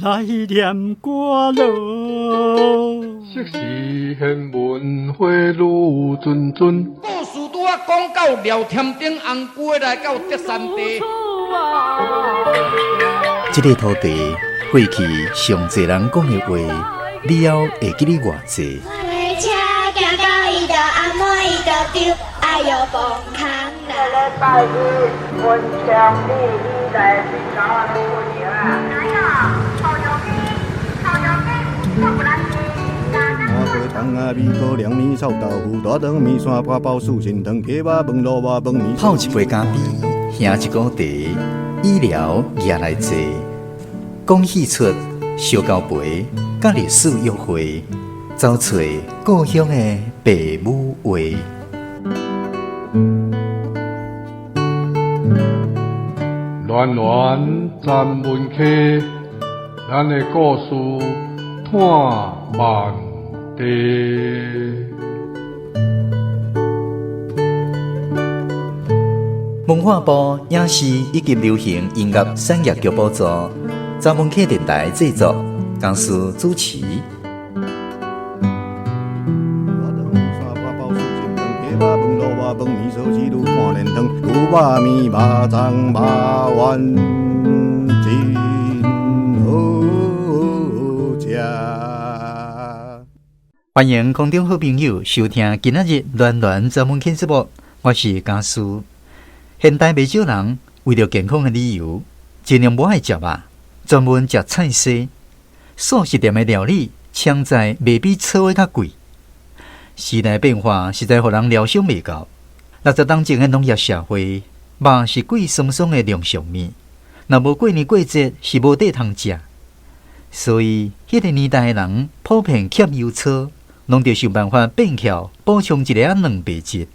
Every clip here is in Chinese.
来念歌咯。昔时贤文花女谆谆，故事拄啊讲到廖添丁红过来到德山地。这个土地过去上侪人讲的话，你还会记得偌济？我的车行到伊就暗暝伊就丢，哎哟崩空啦！礼拜日文昌你来去找我们过年啊？哪有？好容易，做不来麻花汤啊，米糕、凉面、臭豆腐、大肠面线、花包素心汤、铁肉饭、卤肉饭、面。泡一杯咖啡，兄一锅茶，医疗也来坐。讲戏出烧交陪，甲历史约会，找找故乡的爸母话。暖暖站门客，咱的故事探万地。文化部影视以及流行音乐产业局补助，查门客电台制作，公司主持。饭面烧鸡肉看连汤，牛肉面、肉粽、肉丸，真好食。欢迎空中好朋友收听今仔日暖暖专门节目，我是家属。现代不少人为了健康的理由，尽量不爱食肉，专门食菜色。素食店的料理，抢在卖比草的较贵。时代变化实在让人料想未到。60年前的农业社会，肉是贵松松的粮食面，若无过年过节是无得通食。所以，迄个年代的人普遍欠油草，拢得想办法变巧补充一个蛋白质。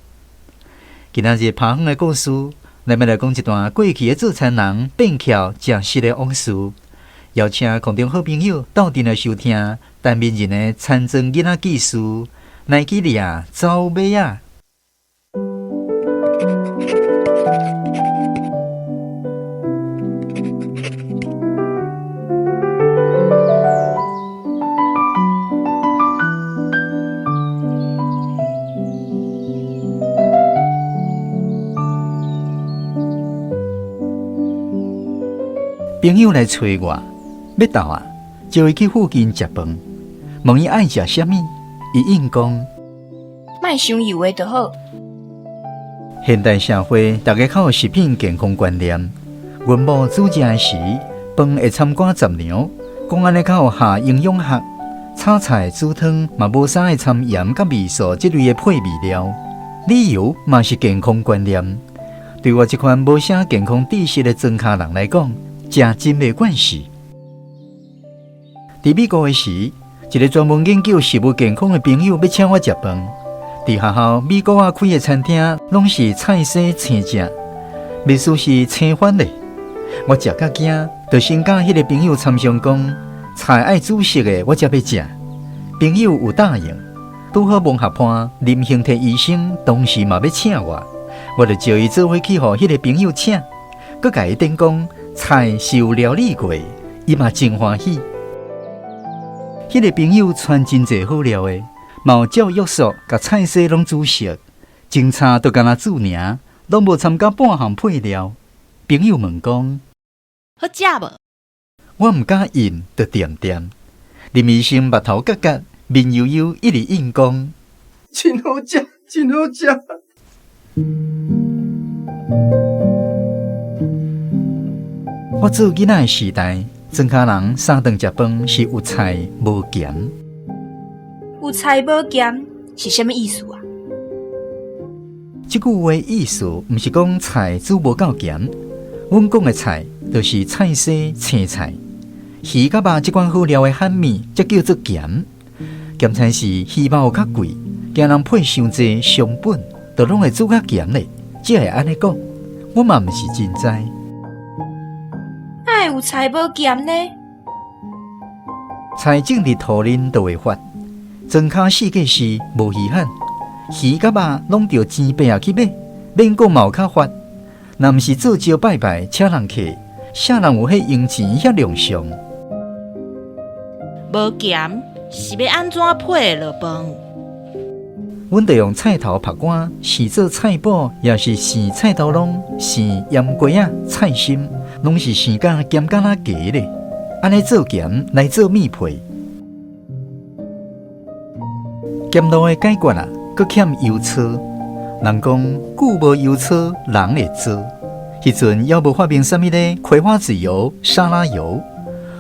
今仔日拍远的故事，咱们来讲一段过去的做餐人变巧食食的往事。邀请空中好朋友斗阵来收听陈明仁的餐庄囡仔技术，奈基利亚走马啊！朋友来找我，要到啊，就伊去附近食饭，问伊爱食啥物，伊应讲：莫伤油的就好。现代社会，大家较有食品健康观念。阮某煮食的时，饭会参加杂粮，讲安尼较有下营养学。炒菜煮汤嘛无啥会掺盐甲味素这类的配味料，理由嘛是健康观念。对我这款无啥健康知识的庄脚人来讲，食真袂惯势。伫美国的时，一个专门研究食物健康的朋友要请我食饭。伫学校美国仔开的餐厅，拢是菜色青食，秘书是青番的。我食甲惊，就先甲迄个朋友参详讲，菜爱煮熟的，我才要食。朋友有答应。拄好文学班林兴摕医生当时嘛要请我就招伊做伙去，互迄个朋友请，佮甲伊顶讲。菜是有料理过，伊嘛真欢喜。迄个朋友传真济好料的，嘛有照约束，甲菜色拢煮熟，精差都干那煮尔，拢无参加半项配料。朋友问讲：好食无？我毋敢应，就点点。林医生目头角角，面悠悠，一直应讲：真好食，真好食。我做囡仔的时代，庄脚人三顿食饭是有菜无咸。有菜无咸是啥物意思啊？这句话意思毋是讲菜煮无够咸，阮讲的菜就是菜色青菜、鱼甲肉这款好料的汉面，才叫做咸。咸菜是鱼肉较贵，惊人配伤济成本，就拢会煮较咸咧。只会安尼讲，我嘛毋是真知。哪会有菜无咸呢？菜种伫土林就会发，庄脚世界是无稀罕，鱼甲肉拢着钱白啊去买，免讲嘛有较发。若毋是做招拜拜请人客，啥人有迄用钱遐量上？无咸，是要安怎配落饭？阮着用菜头拍干，是做菜脯，也是生菜头拢，生腌瓜仔、菜心，拢是生甲咸甲那加咧。安尼做咸来做米配。咸路的解决啊，搁欠油醋。人讲久无油醋，人会做。迄阵还无发明啥物咧葵花籽油、沙拉油，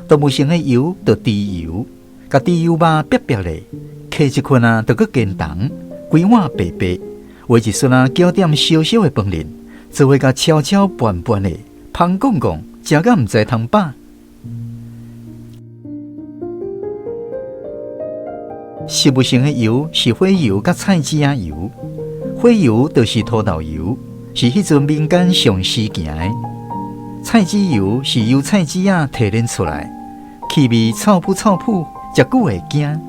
动物性的油着猪油，甲猪油肉白白咧，揢一困啊，着搁坚重，规碗白白，画一顺啊，搅点小小的饭粒，做伙甲悄悄拌拌的，芳讲讲，食甲毋知通饱。食物性的油是火油甲菜籽仔油，火油就是土豆油，是迄阵民间上时行的。菜籽油是由菜籽仔提炼出来，气味臭噗臭噗，食久会惊。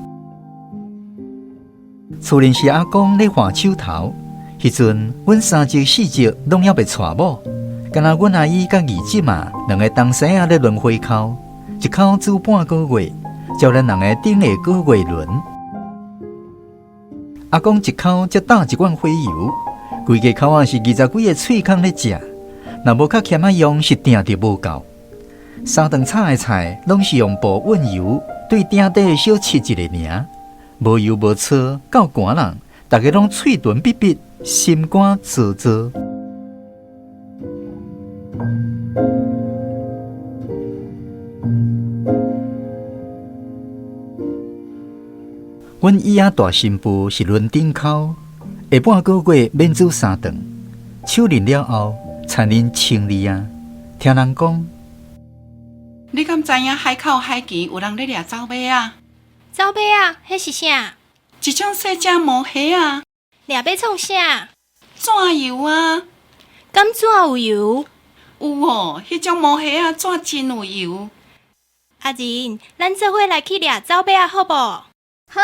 厝邻是阿公咧换手头，迄阵阮三叔四叔拢还袂娶某，敢若阮阿姨甲二姊嘛两个东西仔咧轮回口，一口煮半个月，照咱人的顶下个月轮。阿公一口才打一罐火油，规个口啊是20几个喙孔咧食，若无较欠仔用是定着无够。三顿炒的菜拢是用布温油对鼎底小切一个尔，无油无醋，够寒人，大家拢喙唇闭闭，心肝啧啧。阮姨仔大新妇是轮顶口，下半个月免煮3顿，手淋了后，残忍清理啊。听人讲，你敢知影海口海墘有人咧掠走马啊？走马啊，迄是啥？一种细只毛虾啊。掠要创啥？纸油啊。敢纸有油？有哦，迄种毛虾啊，纸真有油。阿仁，咱做伙来去掠走马啊，好无？好。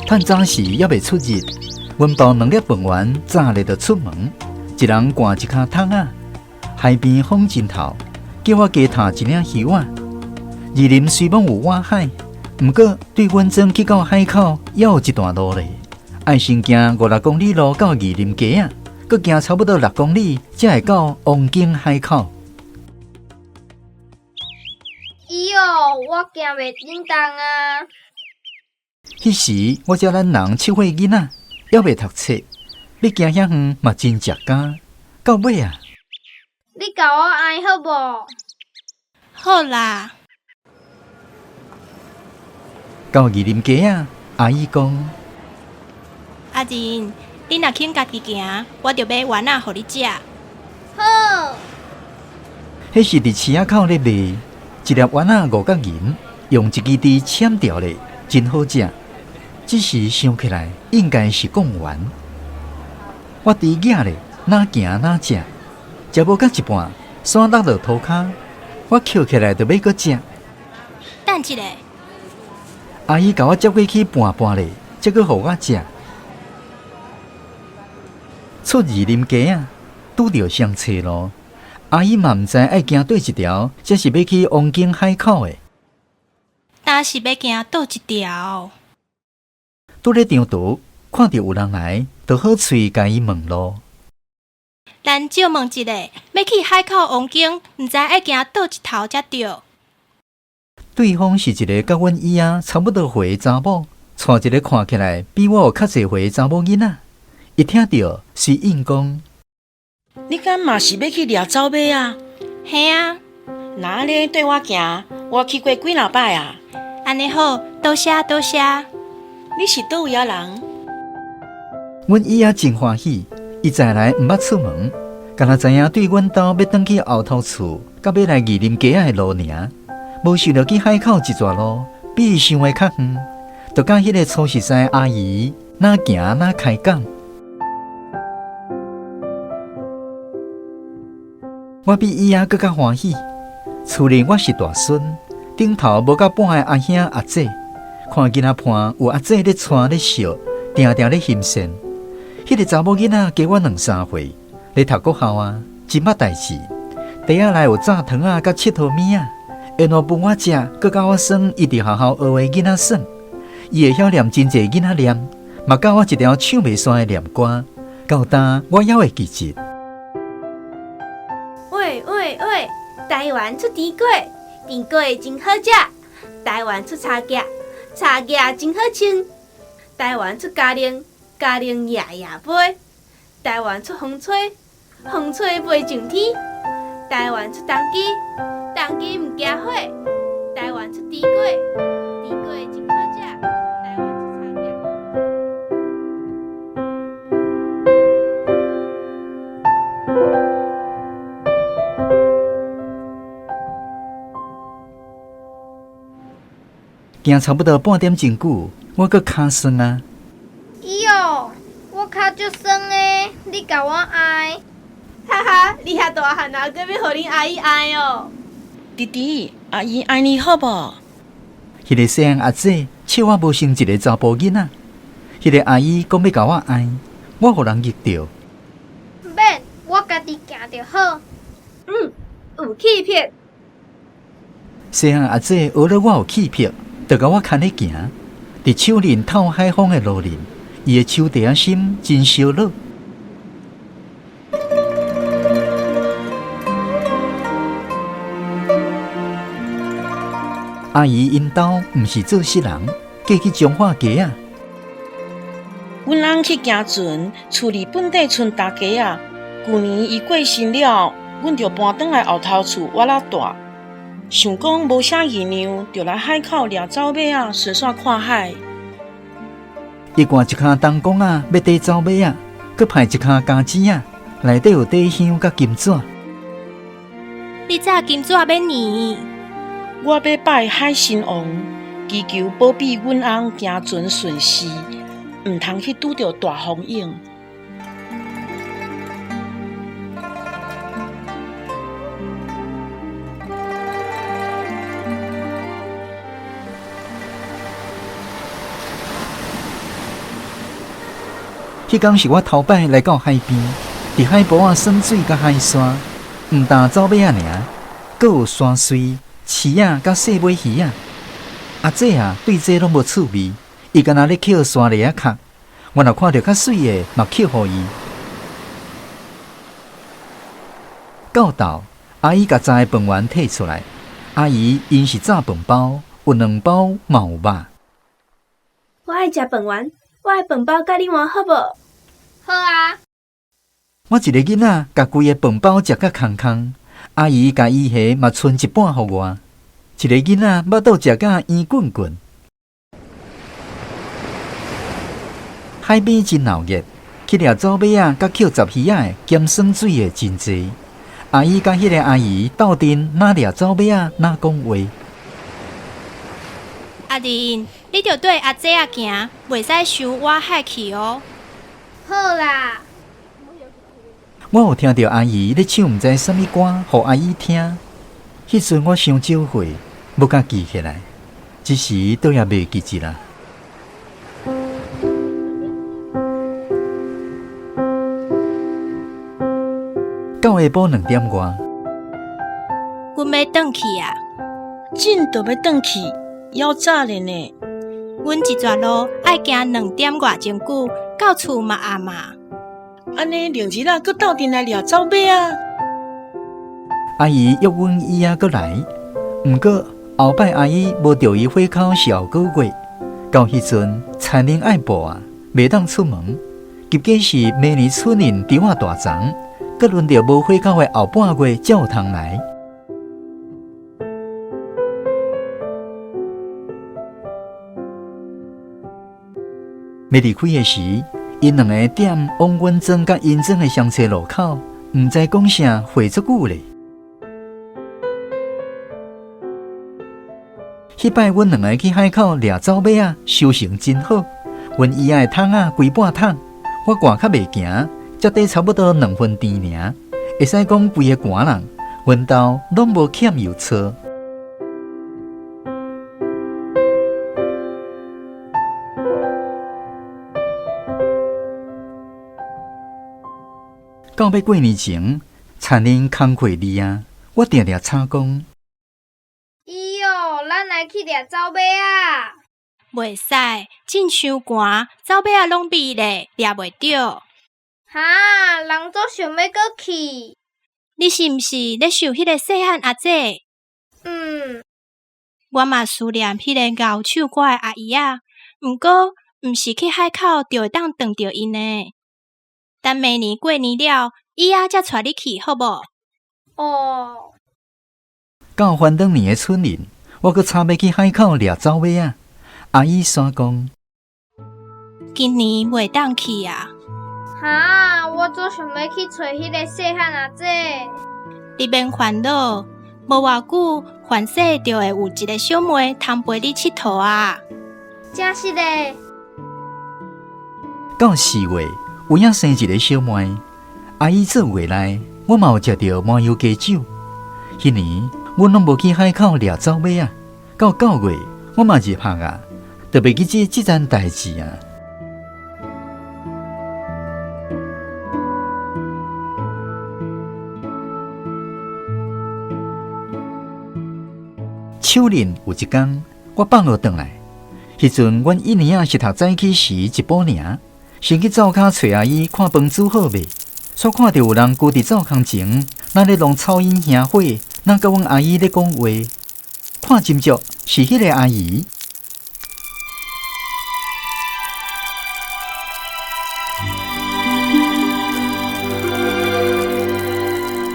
趁早时还未出日，阮包2粒饭圆，早咧就出门，一人赶一卡桶仔。海边风真透，叫我加探一领鱼仔。二林虽然有外海，毋过对阮庄去到海口还有一段路咧，爱先行5-6公里路到二林街啊。搁行差不多6公里，才会到王景海口。伊哦，我行袂振动啊！迄时我遮咱人7岁囡仔，还袂读册，要行遐远嘛真食惊。到尾啊，你甲我爱好无？好啦。到二林街啊，阿姨讲：阿仁。你若肯家己行，我就买丸仔互你食。好。迄是伫市仔口咧卖，一粒丸仔5角银，用一支箸签掉咧，真好食。只是想起来，应该是讲完。我伫野咧，哪行哪食，食无到一半，山落落涂骹，我捡起来就要搁食。等一下，阿姨甲我接过去拌拌咧，才搁互我食。出二林街啊，拄着上车路，阿姨嘛毋知爱行对一条，才是要去王景海口的。但是要行倒一条？拄咧场途，看到有人来，就好喙甲伊问路。咱借问一下，要去海口王景，毋知爱行倒一头才对？对方是一个甲阮姨仔差不多岁的查某，带一个看起来比我有较侪岁的查某囡仔。一听到是应讲，你敢嘛是要去掠走马啊？嘿啊！那安尼对我行，我去过几老摆啊？安尼好，多谢多谢。你是倒位啊人？阮姨仔真欢喜，伊再来毋捌出门，敢若知影对阮兜要转去后头厝，甲要来二林街仔的路尔，无想着去海口一段路，比伊想的较远，就甲迄个初识识的阿姨哪行哪开讲。我比伊仔搁较欢喜，厝里我是大孙，顶头无到半个阿兄阿姐，看囡仔伴有阿姐咧带咧笑，定定咧欣羡。迄个查某囡仔加我2-3岁，咧读国校啊，真捌代志。地下内有炸糖啊，甲佚佗物啊，因我分我食，佮教我算，伊伫学校学的囡仔算。伊会晓念真济囡仔念，嘛教我一条唱袂煞的念歌。到呾我还会记住。喂喂喂，台湾出甜粿，甜粿真好食；台湾出茶叶，茶叶真好嗆；台湾出咖喱，咖喱夜夜飞；台湾出风吹，风吹飞上天；台湾出当机，当机唔惊火；台湾出甜粿，甜粿真好食；台湾出茶叶。行差不多半点真久，我搁骹酸啊！哟，我脚足酸诶，你甲我爱。哈哈，你遐大汉啊，搁要互恁阿姨爱哦。弟弟，阿姨爱你好无？迄个细汉阿姐笑我无生一个查甫囡仔，迄个阿姨讲要甲我爱，我互人逆着。免，我家己行就好。有气魄。细汉阿姐学了我有气魄。就甲我牵咧行，伫树林透海风的路林，伊的手地仔心真烧热。阿姨因兜毋是做事人，嫁去彰化街啊。阮翁去行船，处理本地村大家啊。去年伊过身了，阮就搬转来后头厝我啦住。想讲无啥议量，就来海口掠走马啊，顺线看海。伊挂一骹东公啊，要底走马啊，佮派一骹加钱啊，内底有底香甲金纸。你早金纸要年？我要拜海神王，祈求保庇阮翁行船顺遂，毋通去拄着大风影。迄天是我头摆来到海边，伫海坡啊耍水甲海沙，毋但走马啊尔，阁有山水、饲仔甲细尾鱼啊。阿姐啊，对这拢无趣味，伊敢若咧捡沙梨仔壳。我若看到较水的，嘛捡互伊。到昼，阿姨甲炸的饭圆摕出来，阿姨因是炸饭包，有2包嘛有肉。我爱食饭圆，我的饭包甲你换好无？好啊。我一个囡仔，甲规个饭包食甲空空，阿姨甲伊下嘛剩一半互我。一个囡仔腹肚食甲圆滚滚。海边真闹热，去掠走马啊，甲捡杂鱼仔的兼耍水的真济。阿姨甲迄个阿姨斗阵，哪掠走马啊，哪讲话。阿玲，你着对阿姐啊行，袂使伤我海气哦。好啦。我有听到阿姨咧唱毋知啥物歌，互阿姨听。迄阵我伤少岁，要甲记起来，只是倒也袂记住啦。到下晡2点外，阮要转去啊！真就要转去，要早咧呢。阮一段路爱行2点外钟久，到厝嘛暗啊。安尼明日啊，搁斗阵来掠走马啊！阿姨约阮以后搁来，毋过后摆阿姨无着伊火口是后个月，到迄阵菜农爱报啊，袂当出门。结果是明年春人比我大长，搁轮到无火口的后半月才有通来。要离开的时，因2个点往阮庄甲因庄的相车路口，毋知讲啥回足久咧。迄摆阮2个去海口掠走马啊，收成真好。阮伊仔的桶啊，规半桶，我赶较袂行，才底差不多2分甜尔。会使讲规个寒人，阮兜拢无欠油车。到要过年前，田恁工课哩啊，我定定插讲。咦哟，咱来去掠走马啊！袂使，真伤寒，走马仔拢美咧，掠袂着。哈，人都想要搁去。你是毋是咧想迄个细汉阿姐？我嘛思念迄个咬唱歌的阿姨啊，毋过毋是去海口就会当撞着因呢。等明年过年了，伊仔才带你去，好无？哦。到翻转年的春日，我搁差要去海口掠走马啊。阿姨煞讲，今年袂当去啊。哈，我总想要去找迄个细汉阿姐。你免烦恼，无偌久，凡世就会有一个小妹通陪你佚佗啊。真是嘞。到4月，有影生一个小妹，阿姨做月内，我嘛有食到麻油鸡酒。迄年，阮拢无去海口掠走马啊。到9月，我嘛入学啊，就袂记即件代志啊。秋日有一天，我放学转来，迄阵阮1年仔是读早起时一补尔，先去灶骹找阿姨看饭煮好未，煞看到有人跪伫灶空前，咱咧弄草烟香火，咱甲阮阿姨咧讲话，看真足是迄个阿姨。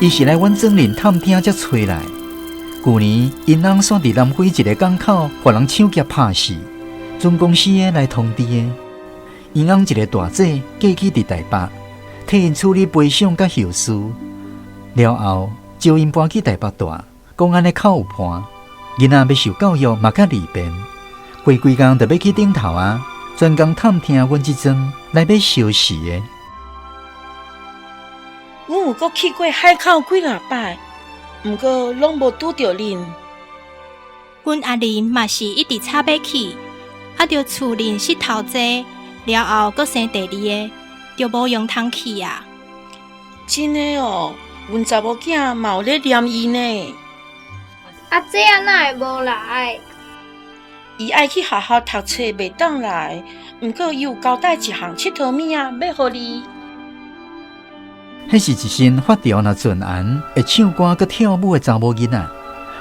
伊是来阮庄林探听才找来。旧年，因翁选伫南非一个港口，互人抢劫拍死，总公司的来通知的。因翁一个大姐嫁去伫台北，替因处理赔偿甲后事，了后招因搬去台北住，公安的口有伴，囡仔要受教育嘛较利便。过几工就要去顶头啊，专工探听阮即阵来要消息的。阮有搁去过海口几若摆。毋过拢无拄着恁。阮阿玲嘛是一直插要去，着厝恁是头济，了后阁生第二个，就无用通去啊。真的哦，阮查某囝嘛有咧念伊呢。阿姐啊，哪会无来？伊爱去学校读册，袂当来。毋过伊有交代一项佚佗物啊，要互你。迄是一身发条若俊颜，会唱歌佮跳舞的查某囡仔，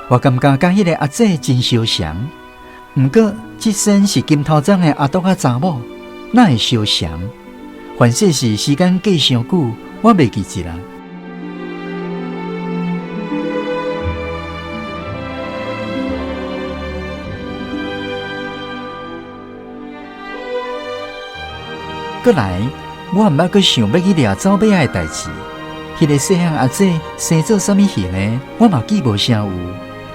我感觉甲迄个阿姐真相像。毋过，即身是金头鬃的阿斗仔查某，哪会相像？凡说是时间过伤久，我袂记一啦。过来。我毋捌阁想要去掠走马仔的代志，迄个细汉阿姐生做啥物形呢？我嘛记无啥有，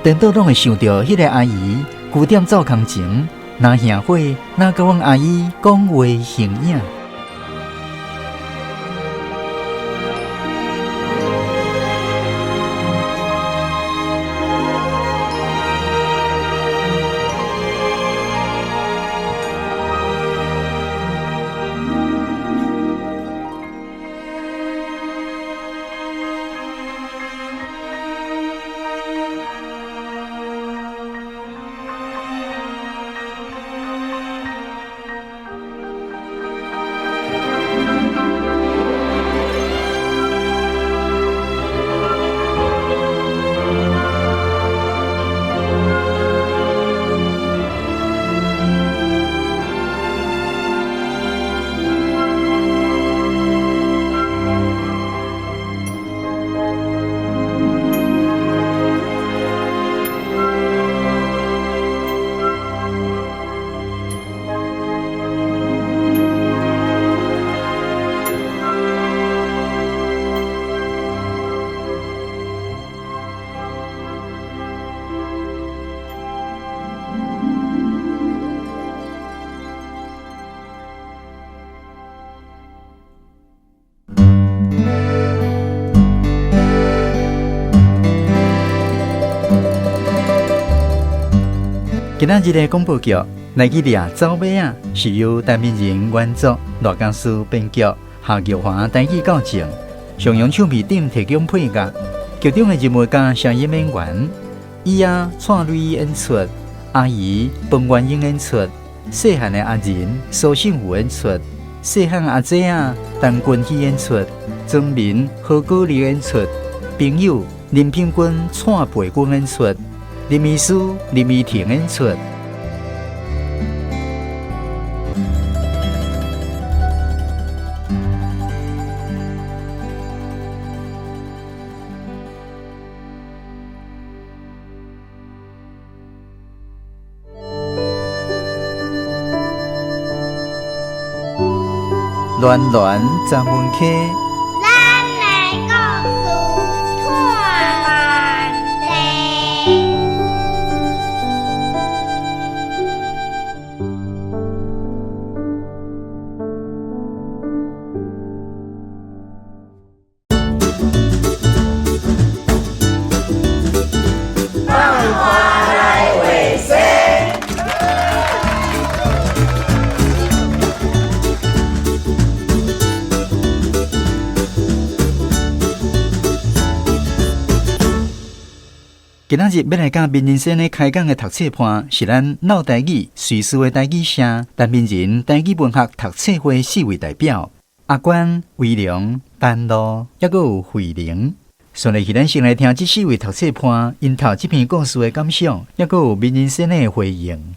颠倒拢会想到迄个阿姨9点灶空前，拿香火，拿甲阮阿姨讲话形影。今仔日的广播剧《来去掠走马仔》是由陈明仁原作，罗江书编剧，夏玉华台语校正，常用唱片顶提供配乐，剧中的人物甲声音演员，伊啊蔡瑞演出，阿姨彭元英演出，细汉的阿仁苏信武演出，细汉阿姐啊陈君熙演出，曾民何果丽演出，朋友林品君蔡培君演出，林医师林依婷演出。暖暖站门口，咱来故事串万地。放花来为生。今仔日要来甲闽人生的开讲的读册盘，是咱闹台语随书的台语社陈闽人台语文学读册会4位代表：阿关、威良、丹路，还佫有慧玲。顺利去咱先来听这4位读册盘因读这篇故事的感想，还佫有闽人生的回应。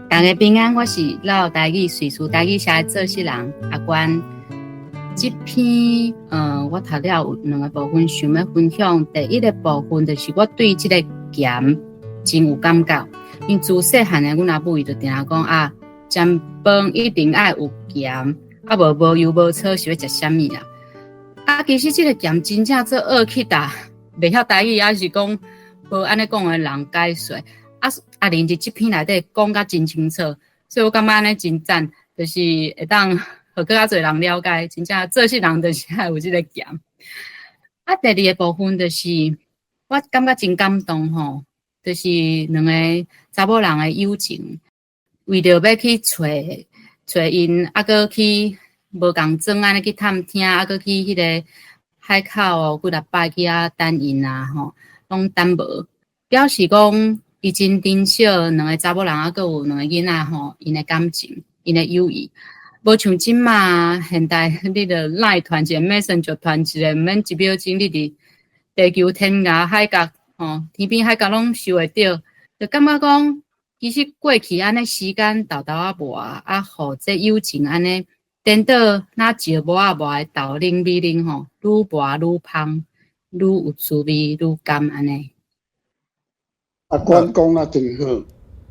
大家平安，我是老台语随书台语社的做事人阿关。这篇我读了有2个部分，想要分享。第一个部分就是我对这个咸真有感觉，因自细汉的阮阿母伊就定讲啊，咸饭一定爱有咸，啊无油无草是要食啥物啦？啊，其实这个咸真正做恶气哒，袂晓台语也是讲无安尼讲的人解说。阿玲伫这篇内底讲甲真清楚，所以我感觉安尼真赞，就是会当互更较侪人了解，真正做事人就是爱有这个咸。啊，第二个部分就是我感觉真感动吼，就是2个查某人的友情，为着要去找因，啊，搁去无共装安尼去探听，啊，搁去迄个海口几六摆去啊等因啊吼，拢等无，表示讲伊真珍惜2个查某人，啊，搁有2个囡仔吼，因的感情，因的友谊。无像即嘛，现代你著赖团一个 Messenger 团一个，毋免1秒钟，你伫地球天涯海角吼，天边海角拢收会到，就感觉讲，其实过去安尼时间豆豆啊磨啊，互这友情安尼颠倒那石磨啊磨的豆奶米奶吼，愈磨愈香，愈有滋味，愈甘安尼。阿关讲啊真好，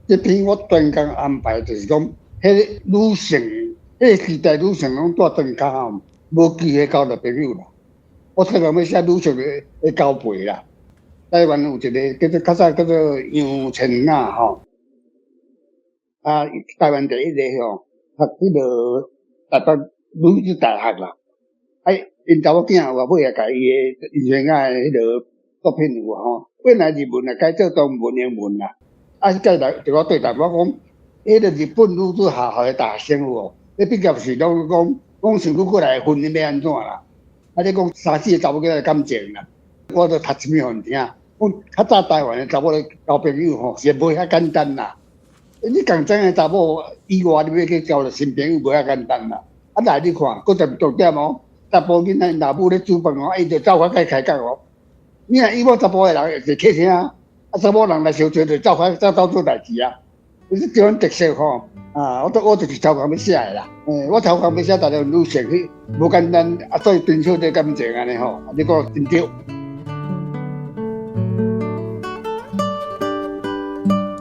这篇我专工安排就是讲，迄女性。迄个时代女性拢住庄家吼，无机会交到朋友啦。我特别要写女性的交配啦。台湾有一个叫做较早叫做杨千娜吼，啊，台湾第一个吼，读迄个台北女子大学啦。啊，因查某囝话尾也甲伊的以前啊迄个作品有吼，本来日文啊改做中文英文啦。啊，改来就我对台北讲，迄个日本女子学校的大学生有无？你毕业时拢讲想过来婚姻要安怎啦？啊，你讲3、4个查某囡仔感情啦，我都读一遍互因听。讲较早台湾的查某咧交朋友吼，是无遐简单啦。你共种的查某以外，你要去交着新朋友无遐简单啦。啊，来你看，搁一重点哦，查甫囡仔老母咧煮饭哦，伊就走法甲开讲哦。你若以往查甫的人是客厅啊，查某人来相做就走法走做代志啊。就是这种特色吼，啊，我就是超工要写的啦。我超工要写，大家女性去无简单，啊，所以珍惜这感情安尼吼，你讲真对。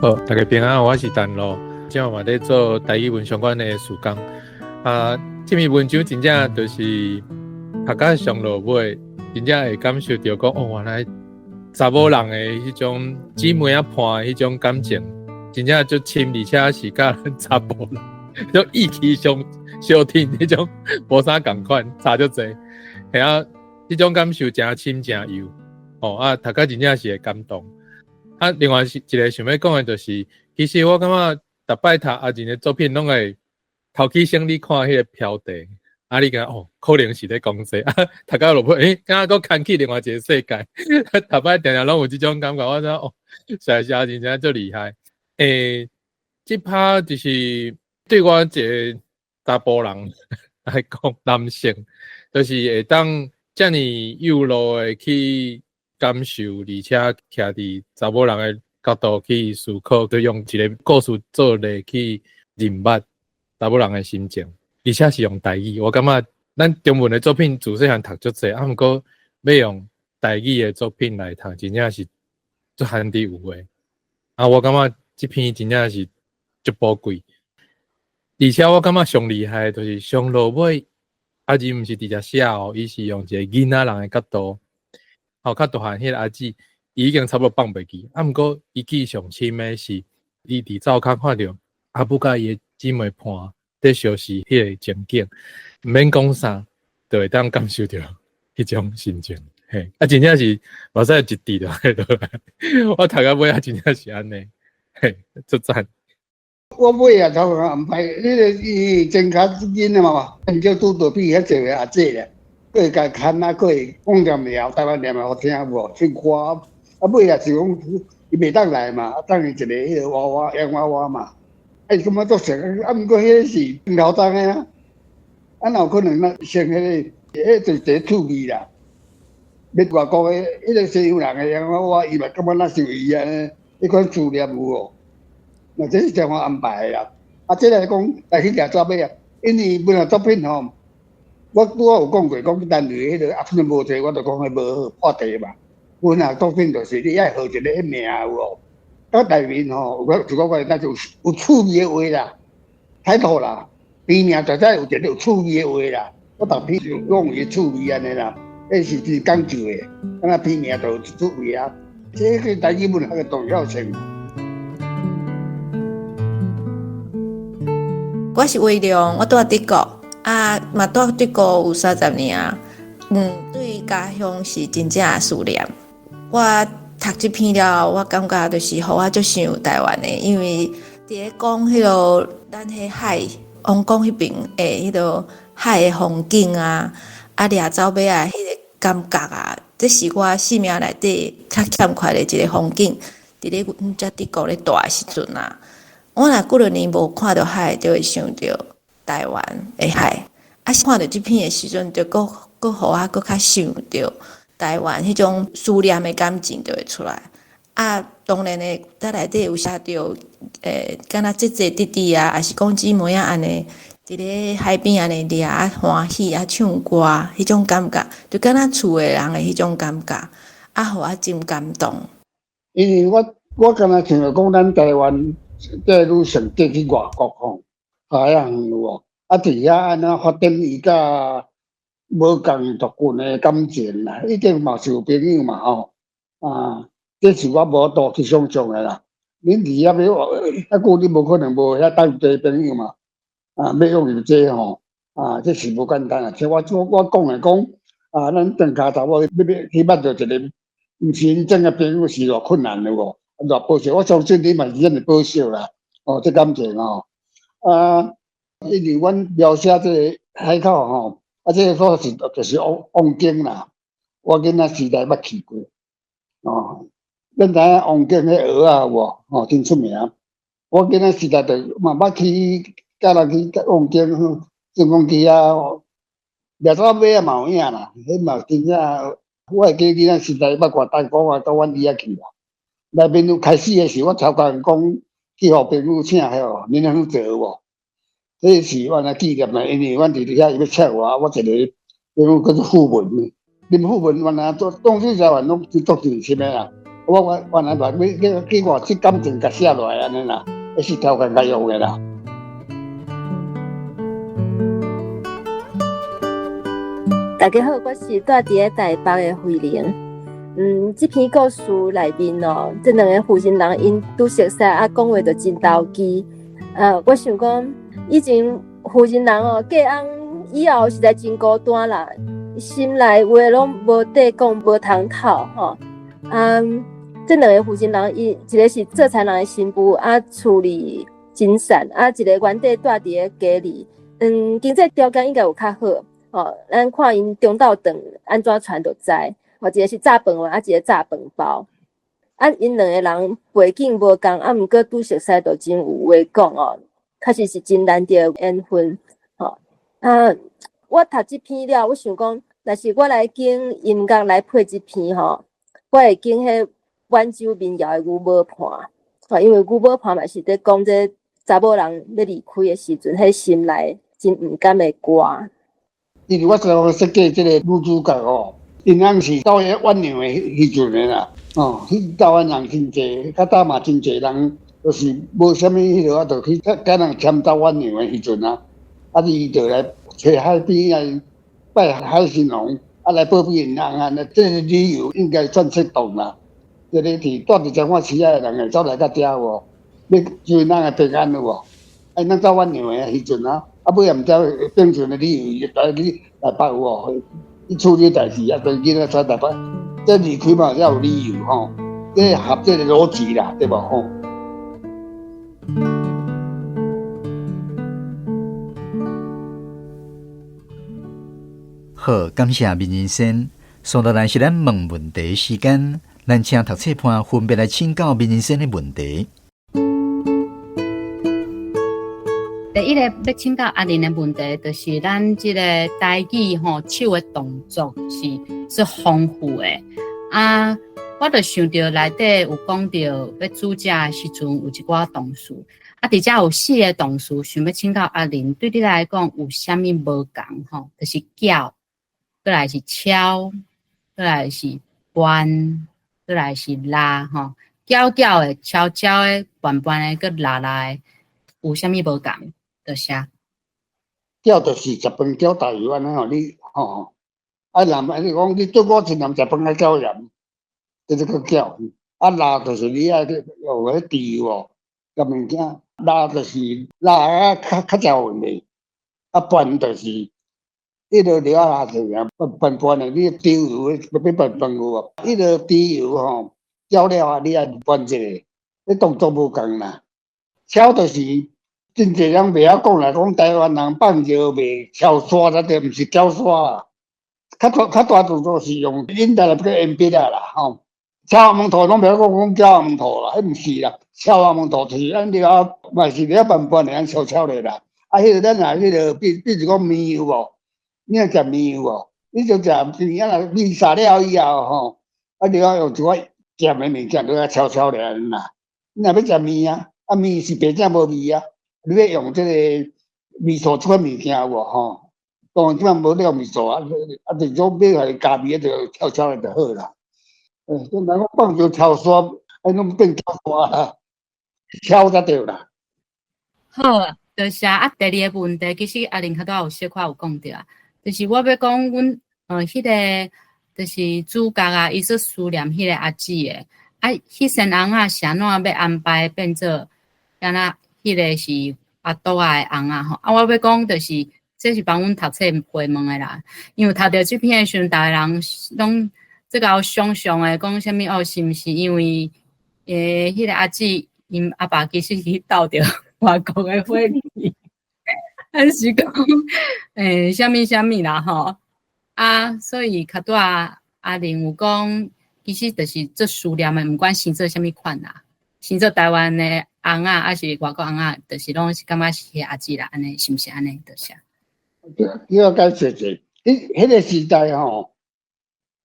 好，大家平安，我是陈路，今嘛在做台语文相关的事工。啊，这篇文章真正就是读到上落尾，真正会感受到讲，哦，原来查某人的迄种姊妹啊伴的迄种感情。真正就亲，而且是甲查甫人，迄种意气相挺，迄种无啥共款，差足济。吓啊，迄种感受真深真有。哦啊，读到真正是会感动。啊，另外一个想要讲的就是，其实我感觉逐摆读阿仁的作品，拢会头起先你看迄个标题，啊，你讲可能是咧讲这啊，读到落尾，敢若佫牵起另外一个世界。头摆定定拢有即种感觉，我说小虾真正足厉害。即趴就是对我一个查甫人来讲，男性就是会当遮尔幼路的去感受，而且徛伫查某人的角度去思考，就用一个故事做例去认捌查某人的心情。而且是用台语，我感觉咱中文的作品自细汉读足济，毋过要用台语的作品来读，真正是足罕伫有诶。我感觉即篇真正是足宝贵，而且我感觉上厉害就是上落尾，阿姊毋是直接写伊是用一个囡仔人的角度，较大汉迄个阿姊，伊已经差不多放袂记，毋过伊记上深的是，伊伫灶骹看到阿母甲伊的姊妹伴在相视迄个情景，毋免讲啥，就会当感受到迄种心情。嘿，真正是目屎一滴就会落来。我读到尾真正是安尼，嘿，足赞。我尾啊，头安排，迄个伊真卡囡的嘛，很少拄到比遐济个阿姐咧，佫会甲牵啊，佫会讲念了，台湾念了好听无，唱歌。尾啊是讲伊袂当来嘛，等伊一个迄个娃娃洋娃娃嘛。感觉足成，毋过迄个是老当的啊，哪有可能咱成迄个，就是一个趣味啦。别外国的，迄个西洋人的洋娃娃，伊嘛感觉咱像伊安尼，迄款思念有无？那这是怎样安排的啦？这来讲来去掠作尾啊，因为本来作品吼，我有讲过，讲单位迄个阿芬无济，我就讲迄无好破题嘛。本来作品就是你爱号一个名有无？到内面吼，就我那就有趣味的话啦，歹土啦，边名实在有一个有趣味的话啦。我逐篇就讲伊趣味安尼啦，迄是真讲究的，敢若边名就有趣味啊。这个台语文学的重要性。我是威良，我住德国嘛住德国有30年啊。对家乡是真正的思念。我读这篇了，我感觉就是互我足想台湾的，因为伫咧讲迄落咱迄海，王宫迄边诶，迄落海的风景啊，掠走尾啊，迄个感觉啊，这是我生命内底较欠缺的一个风景。伫咧阮遮德国咧住的时阵啊，我若几多年无看到海，就会想到台湾的海。看到这篇的时阵，就佫互我佫较想到台湾迄种思念的感情就会出来。当然呢，在内底有写到，敢若姐姐弟弟啊，还是讲姊妹啊安尼，伫咧海边安尼掠欢喜唱歌，迄种感觉，就敢若厝诶人诶迄种感觉，互我真感动。因为我敢若听着讲，咱台湾在愈成得去外国吼，海洋有无？伫遐安怎发展伊甲无共族群的感情啦，一定嘛是有朋友嘛吼，这是我无度去想象的啦。恁伫遐要久你无可能无遐当地朋友嘛，要用入这吼，这是无简单啊。像我讲的讲，咱当家头要去捌着一个毋是真正的朋友是偌困难的无，偌保守。我相信你嘛是真诶保守啦，这感情吼，因为阮描写这个海口吼。这个说是就是王景啦，我囡仔时代捌去过，咱知影王景迄蚵仔有无？真出名。我囡仔时代就嘛捌去，甲人去王景顺风机啊，掠走尾啊嘛有影啦，迄嘛真正。我会记囡仔时代捌看单讲到阮遐去啦。内面有开始的时候，我超甲人讲去互朋友请迄闽南做无？这是阮的纪念啦，因为阮伫遐要请我一个朋友叫做傅文，林傅文，原来当时台湾拢是足真心的啦。我原来话要记我这感情甲写落来安尼啦，那是条件甲用的啦。大家好，我是住伫咧台北的慧玲。这篇故事内面哦，这两个负心人因拄熟悉讲话就真投机。我想讲。以前负心人哦，嫁翁以后实在真孤单啦，心内话拢无底讲，无通透吼。这两个负心人，一个是做田人的新妇，处理真善；一个原底住伫个家里，经济条件应该有较好，咱看因中昼顿安怎传就知，一个是炸饭碗，一个炸饭包。因两个人背景无共，毋过拄熟悉就真有话讲确实是真难得缘分。我读这篇了，我想讲，若是我来经音乐来配这篇我会经迄晚州民谣的牛毛伴，因为牛毛伴嘛是在讲这查某人要离开的时阵，迄心内真毋甘的歌。因为我设计这个女主角因翁是到迄晚娘的迄阵的啦，迄台湾人真济，较早嘛真济人，就是无啥物迄落，就去甲人签到晚娘的迄阵啊，伊就来找海边来拜海神王，来保庇因翁这个理由应该算适当啦。这个是住伫彰化市的人会走来到遮要救咱的平安有无？咱走晚娘的迄阵尾也毋知变成的理由来拜有伊处理代志跟囡仔出台北，这离开嘛才有理由这合这个逻辑啦，对无好，感谢民人先。上到来是咱问问题时间，咱请读册伴分别来请教民人先的问题。第一个要请教阿玲的问题，就是咱这个台语手的动作是丰富的我就想到内底有讲到要煮食的时阵有一寡动词，伫遮有4个动词，想要请教阿玲，对你来讲有啥物无共就是叫，再来是敲，再来是搬，再来是拉叫的、敲的、搬的、佮拉的，有啥物无共？就写叫就是食饭叫台语安尼你南你讲你做我一南食饭爱叫盐，这个叫拉就是你爱有迄猪有甲物件，拉就是拉较少问题，拌就是迄个料拉就拌的，你猪油要拌有无？迄个猪油浇了你爱拌一下，你动作无共啦。敲就是真侪人袂晓讲啦，讲台湾人放尿袂敲刷，那就毋是敲刷啦。较大动作是用引导来个鉛笔啦敲门头拢袂晓讲敲门头啦，迄毋是啦。敲门头就是咱了嘛是了拌的，咱敲咧啦。迄个咱若迄个比如讲面有无？你若食面有无？你就食面啦，面撒了以后你要用一块咸的物件，你要敲咧安啦。你若要食面面是白正无味你要用这个味素这款物件有无当然即摆无了味素就是讲要来加味就敲咧就好啦。咱讲放就敲刷，拢变敲刷啦，敲才对啦。好，就是第二个问题，其实阿玲较早有小可有讲到就是我要讲阮迄个就是主角伊说思念迄个阿姊的迄身翁是安怎要安排变做敢若迄个是阿肚的翁我要讲就是这是帮阮读册回问的啦，因为读到这篇的时阵，逐个人拢这个想象的讲啥物是毋是因为迄个阿姊因阿爸其实是斗着外国的伙计，还是讲啥物啦所以较多阿玲有讲，其实就是做思念的，毋管生做啥物款啦，生做台湾的翁还是外国翁就是拢是感觉是迄阿姊啦，安尼是毋是安尼？就是你要解释者，迄个时代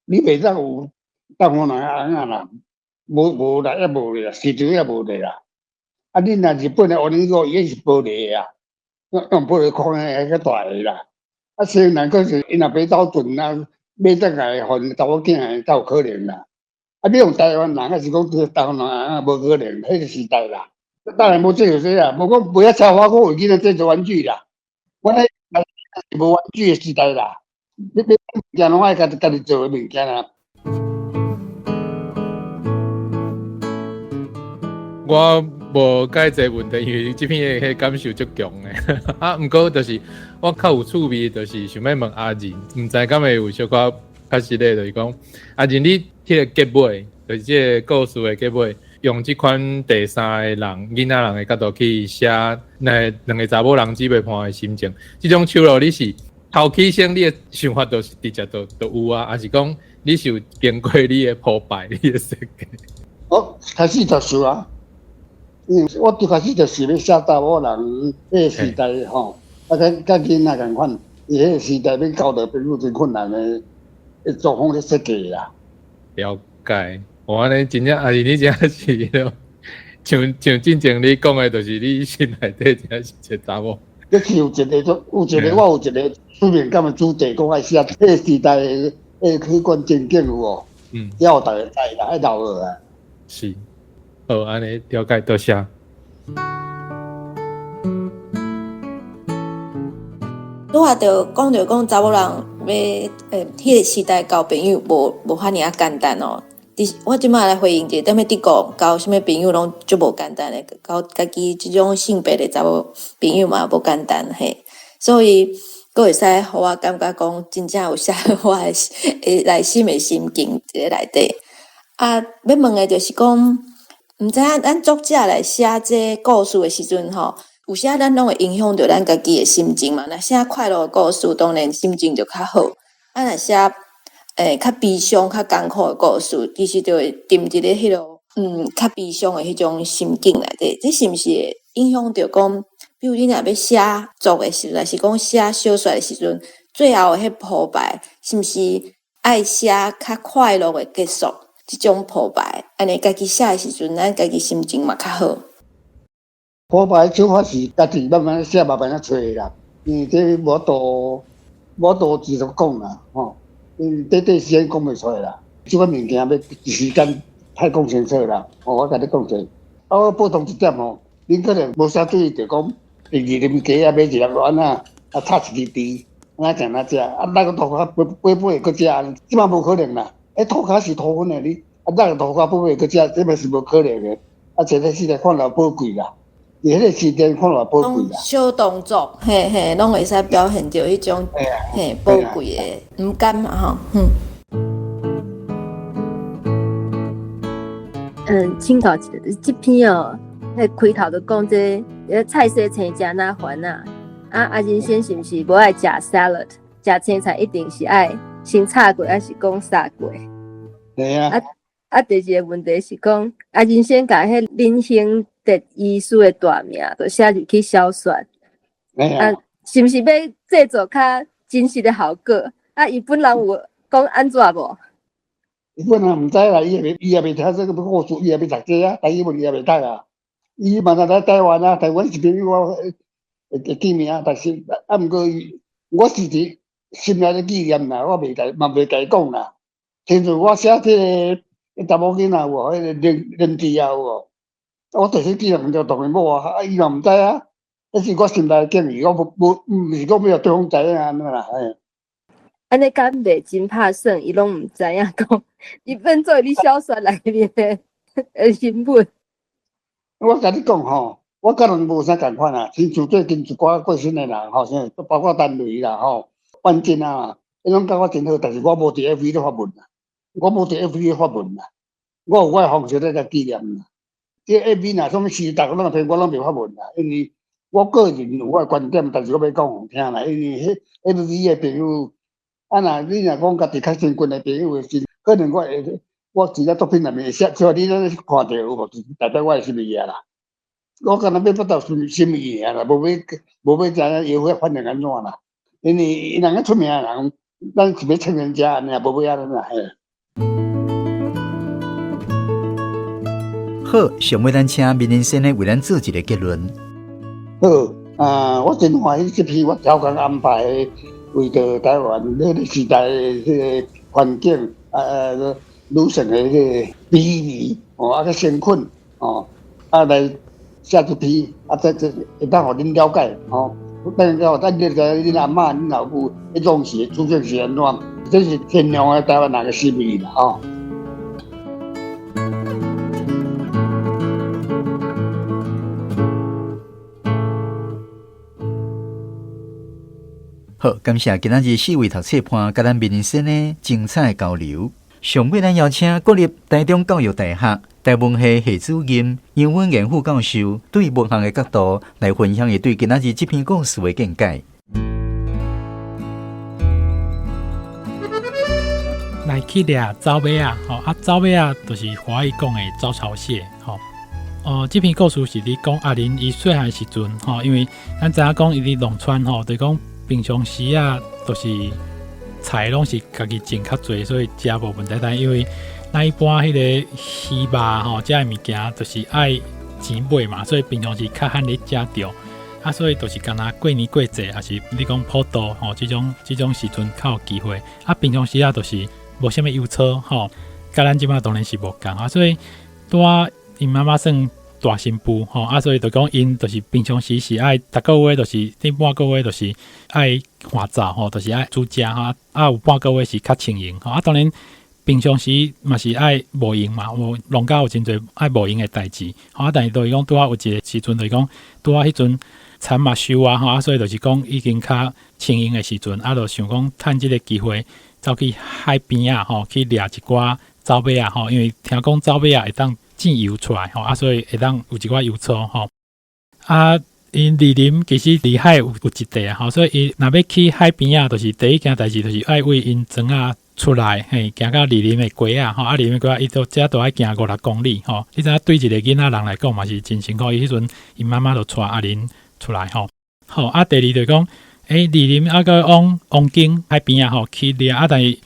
你袂当有台湾人翁啦，无啦，也无啦，市场也无啦。你若日本的乌尼锅伊也是玻璃的用玻璃框的较大个啦。虽然可是因若买到准买倒来互查某囝的才有可能啦。你用台湾人还是讲台湾人无可能，迄个时代啦。当然无这个说啦，无讲不要插花，我有囡仔在做玩具啦。我咧是无玩具的时代啦。你物件拢爱家己做的物件啦。我无解这问题，因为这篇的感受足强的不过就是我较有趣味，就是想要问阿仁，唔知敢会有小可较实咧，就是讲阿仁你迄个结尾，就是这个故事的结尾，用这款第三个人囡仔人的角度去写那两个查某人姊妹伴的心情。这种手路你是头起先你的想法都是直接都有啊，还是讲你是有经过你的铺排你的设计？我开始就是啊，我最开始就是要写查某人迄个时代吼，甲囡仔共款，伊迄个时代要交到朋友真困难的作风咧设计啦。了解，我安尼真正还是你真是像进前你讲的，就是你心内底真是一个查某。你是有一个我有一个使命感的主题，讲爱写迄个时代的迄款情景有无？要有大家知啦，爱留落来。是，好，安尼了解，多谢。拄啊，着讲查某人要迄个时代交朋友无遐尔啊简单哦。我即摆来回应者，踮咧德国交啥物朋友拢足无简单诶，交家己即种性别诶查某朋友嘛无简单嘿。所以，佫会使互我感觉讲，真正有写我诶内心诶心境伫咧内底。啊，要问诶就是讲，毋知影咱作者来写这故事诶时阵吼，有时咱拢会影响着咱家己诶心情嘛。若写快乐诶故事，当然心情就较好。啊，若写较悲伤、较艰苦诶故事，其实就会沉伫咧迄落较悲伤诶迄种心境内底。这是毋是会影响着讲，比如你若要写作诶时阵，还是讲写小说诶时阵，最后诶迄铺排，是毋是爱写较快乐诶结束？即种铺排，安尼家己写诶时阵，咱家己心情嘛较好。铺排手法是家己慢慢写，慢慢啊找啦。这无多继续讲啦，吼。短时间讲袂出来啦。即款物件要时间太讲清楚啦。我甲你讲者，我补充一点吼，恁可能无啥注意着讲，第二粒鸡啊买一粒落安那插一支箸，安怎食？那个涂骹杯会搁食安尼，即摆无可能啦。涂骹是涂粉的你，那个涂骹杯会搁食，这嘛是无可能的。这个时代看来宝贵啦。伫迄个时代看来宝贵啦，小动作，嘿，拢会使表现着迄种宝贵的，毋甘嘛吼，请教这篇哦，迄开头就讲这菜色青真哪烦啊？啊，人生是毋是无爱食 salad？ 食青菜一定是爱先炒过，还是讲杀过？对啊。第二个问题是讲，人生甲迄人生得医师的大名，就写入去小说。是毋是要制作较真实的效果？伊本人有讲安怎无？伊本人毋知啦，伊也未听这个故事，伊也未读这啊，台语文伊也未读啊。伊嘛在台湾啊，台湾是朋友我会见面，但是毋过我是伫心内咧纪念啦，我未甲伊讲啦。听说我写这个。查某囡仔有无？迄个认字啊有无？我就是记人着当然无啊，伊嘛毋知啊。迄是我心内建议，我毋是讲要对方知影安尼啦。安尼敢袂真拍算，伊拢毋知影讲，伊变做你小说内面的身份。我甲你讲吼，我甲人无啥共款啊。亲像最近一寡过身的人吼，像包括单雷啦吼、万金啊，伊拢甲我真好，但是我无伫 FB 咧发文啊。我无伫 FB 咧发文啦，我有我诶方式咧甲纪念啦。这 FB 若什么时代，我拢袂发文啦，因为我个人有我诶观点，但是我要讲互听啦。因为迄 FB 诶朋友，你若讲家己较亲近诶朋友诶时，可能我伫咧作品内面写，所以你咧看到有无？代表我诶心意啊啦。我敢若要不到心意啊啦，无要知影伊会反应安怎啦。因为人个出名诶人，咱是要称人家安尼，无要安尼啦。好，上尾咱请面人先呢为咱做一个结论。好，我真欢喜这篇我超工安排，为着台湾迄个时代迄个环境，女性的迄个美丽啊个身份来写这篇，这会当互恁了解等到咱恁阿嬷、恁老母迄种是出现是安怎？这是天良的台湾人的心意啦好，感谢今仔日4位读册伴甲咱面人生的精彩交流。上尾咱邀请国立台中教育大学台文系系主任英文研副教授，对文学的角度来分享伊对今仔日这篇故事的见解。来去掠走马啊，走马啊，就是华语讲的招潮蟹，这篇故事是伫讲阿玲伊细汉时阵，因为咱知影讲伊伫农村就是讲平常时啊，都是菜拢是家己种较侪，所以食无问题。但因为咱一般迄个鱼肉遮个物件，就是爱钱买嘛，所以平常时较罕咧食着。所以就是敢若过年过节，还是你讲普渡这种时阵较有机会。平常时啊，就是无啥物忧愁甲咱即摆当然是无共所以拄因妈妈算大新妇所以就讲因就是平常时是爱逐个月就是顶半个月就是爱花灶就是爱煮食有半个月是较清闲当然平常时嘛是爱无闲嘛，农家有真侪爱无闲的代志但是就是讲拄有一个时阵就是讲拄迄阵田嘛收所以就是讲已经较清闲的时阵就想讲趁即个机会走去海边去掠一寡走马因为听讲走马会当蒸油出来所以会当有一寡油醋因离林其实离海有一地所以伊若要去海边就是第一件代志就是爱为因庄出来行到离林的街离林的街伊都遮都爱行5-6公里你知影对一个囡仔人来讲嘛是真辛苦，伊迄阵因妈妈就带阿玲出来第二就讲离林个往景海边去掠但是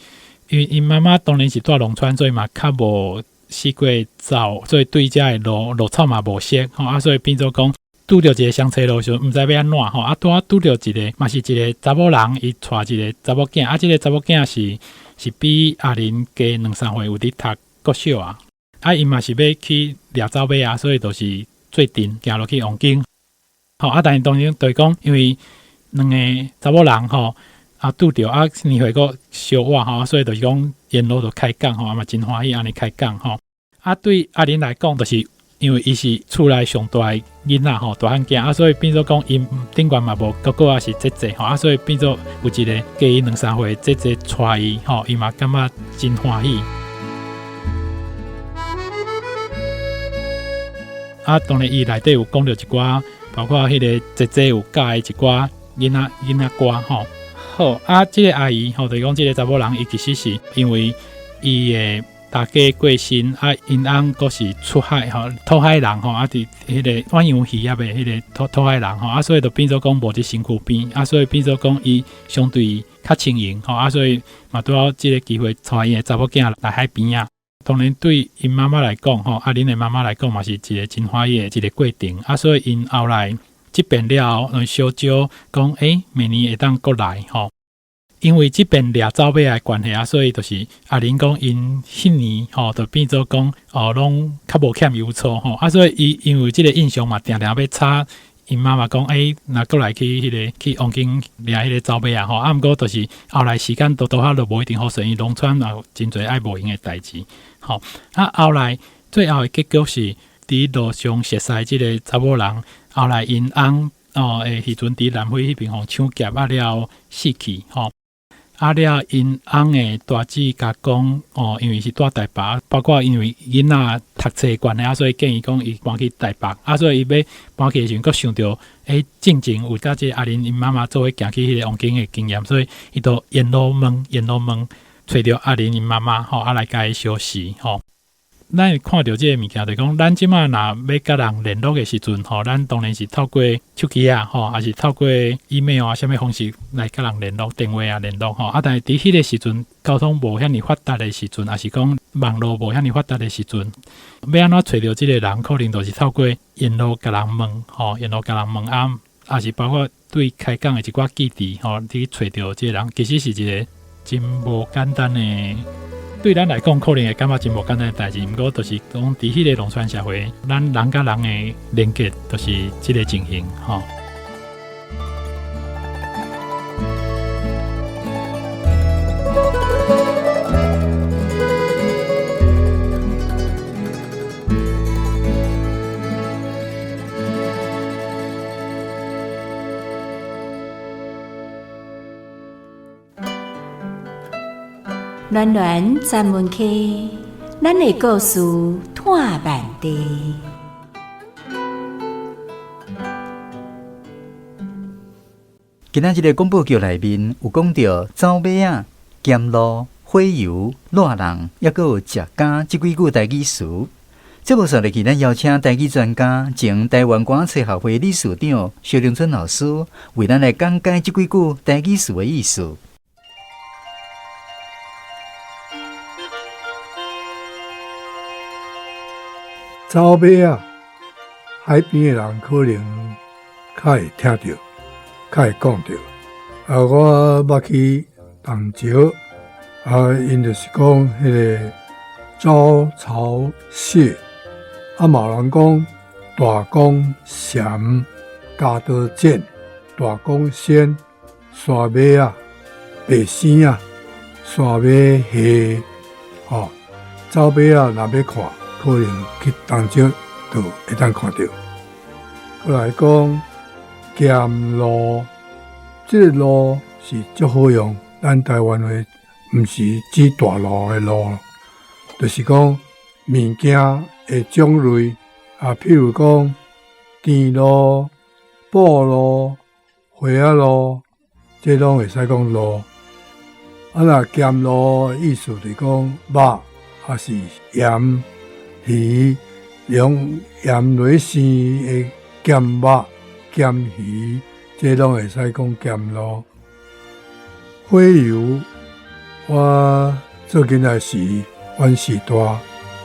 因为因妈妈当然是住农村，所以嘛较无试过走，所以对遮的路草嘛无熟所以变做讲拄着一个相车路时，毋知要安怎拄着一个嘛是一个查某人，伊带一个查某囝即个查某囝是比阿玲加2-3岁，有伫读国小因嘛是要去掠走马所以就是做阵行落去往景但是当然就是讲因为两个查某人拄着年岁阁小我所以就是讲沿路就开讲嘛真欢喜安尼开讲对阿玲来讲，就是因为伊是厝内上大的囡仔大汉囝所以变做讲因顶悬嘛无哥哥是姐姐所以变做有一个加伊2-3岁姐姐带伊伊嘛感觉真欢喜当然伊内底有讲到一寡，包括迄个姐姐有教的一寡囡仔歌即个阿姨就是讲即个查某人，伊其实是因为伊的大家过身因翁阁是出海讨海人伫迄个远洋渔业的迄个讨海人所以就变做讲无伫身躯边所以变做讲伊相对较清闲所以嘛拄好即个机会带伊的查某囝来海边当然对因妈妈来讲阿玲的妈妈来讲嘛是一个真欢喜的一个过程所以因后来即边了后小招讲明年会当过来因为即边掠走马的关系所以就是阿玲讲因迄年就变做讲拢较无欠油醋所以伊因为即个印象嘛定定要插因妈妈讲若过来去迄个去往景掠迄个走马毋过就是后来时间多就无一定好顺，因农村也有真侪爱无闲的代志后来最后的结局是伫路上熟悉即个查某人，后来因翁时阵伫南非迄边抢劫了死去了因翁的大姊甲讲因为是住台北，包括因为囡仔读册的关系所以建议讲伊搬去台北所以伊要搬去的时阵，佫想到进前有甲即阿玲因妈妈做伙行去迄个往景的经验，所以伊就沿路问找到阿玲因妈妈来甲伊相识咱会看到即个物件，就是讲咱即马若要甲人联络的时阵咱当然是透过手机还是透过 email 啥物方式来甲人联络，电话联络但是伫迄个时阵交通无遐尼发达的时阵，还是讲网络无遐尼发达的时阵，要安怎找到即个人，可能就是透过沿路甲人问还是包括对开讲的一寡基地去找到即个人，其实是一个真无简单的。对咱来讲，可能会感觉真无简单的代志，毋过就是讲伫迄个农村社会，咱人甲人的连结，就是即个情形暖暖专门客，咱的故事探万地。今仔日的广播剧内面有讲到走马仔、咸路、火油、热人，也佫有食家即几句台语词。节目上嚟，咱邀请台语专家，前台湾广册学会理事长萧凌春老师，为咱来讲解即几句台语词的意思。走马仔，海边的人可能较会听到。较会讲着，我捌去东石，因就是讲迄个招潮蟹，嘛有人讲大公咸、加刀剪、大公鲜、山马啊、白生啊、山马虾，走马啊，若要看，可能去东石就会当看到。过来讲。咸路，这个路是足好用。咱台湾话毋是指大路的路，就是讲物件的种类譬如讲田路、布路、花仔路，这拢会使讲路。若咸路的意思是讲肉，还是盐、鱼，用盐落生的咸肉。咸鱼，这拢会使讲咸路。火油，我最近来时，阮时代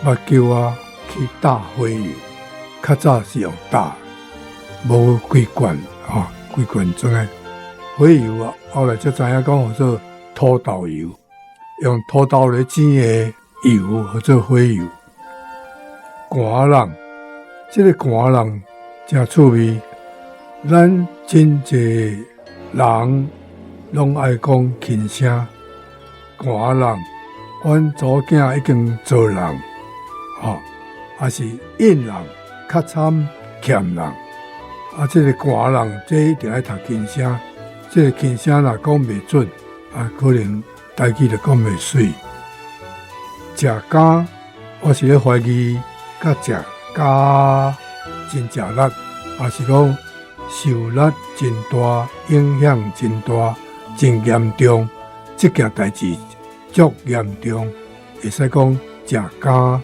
捌叫我去打火油，较早是用打，无几罐几罐装的火油啊。后来才知影讲叫做土豆油，用土豆来煎的油叫做火油。寒人，这个寒人真趣味。咱真侪人拢爱讲轻声，寒人，阮祖囝已经做人，也是硬人，较惨欠人。这个寒人，这一定爱读轻声，这个轻声若讲袂准，可能台语就讲袂水。食家，我是咧怀疑，甲食家真食力，也是讲。受力真大，影响真大，真严重。这件代志足严重，会使讲食家。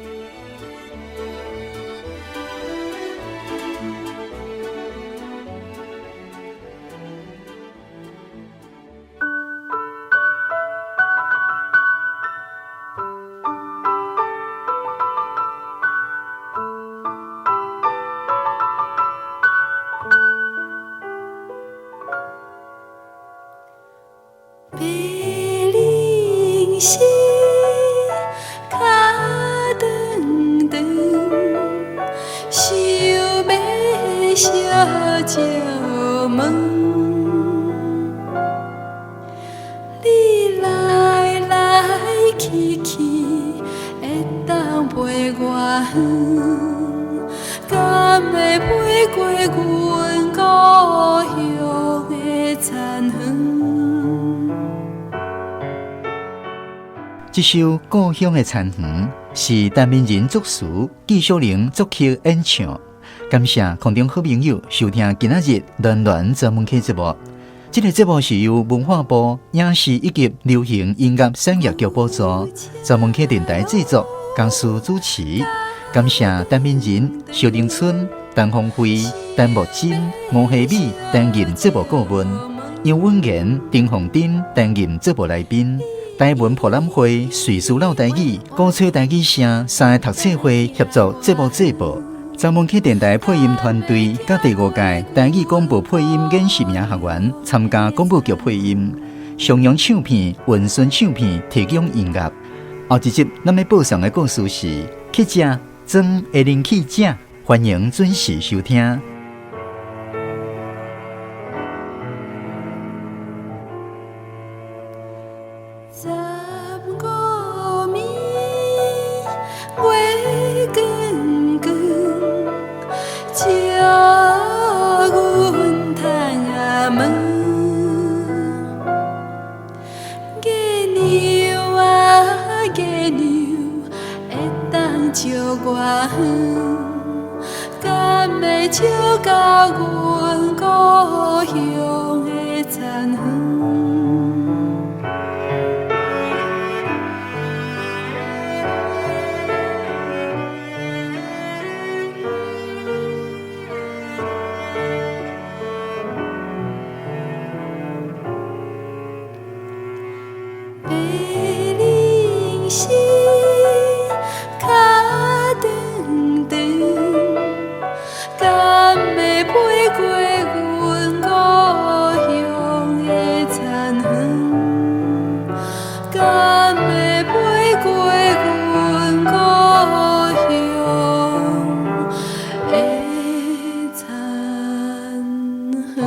这首《故乡的残垣》是陈明仁作词，纪晓玲作曲演唱。感谢空中好朋友收听今仔日暖暖专门客节目。这个节目是由文化部影视以及流行音乐产业局补助，专门客电台制作，江苏主持。感谢陈明仁、萧凌春、陈鸿辉、陈木真、吴希美担任节目顾问，杨文言、丁宏珍担任节目来宾。台文博览会、瑞士老台语、古吹台语声三个读册会协助节目制播。专门客电台配音团队甲第5届台语广播配音演习名学员参加广播剧配音。襄阳唱片、文顺唱片提供音乐。后一集咱要播上的故事是去食装会灵去食，欢迎准时收听。牛啊！笑我远，敢会笑到阮故乡的残垣？白灵是脚长长，敢会飞过阮故乡的残垣？敢会飞过阮故乡的残垣？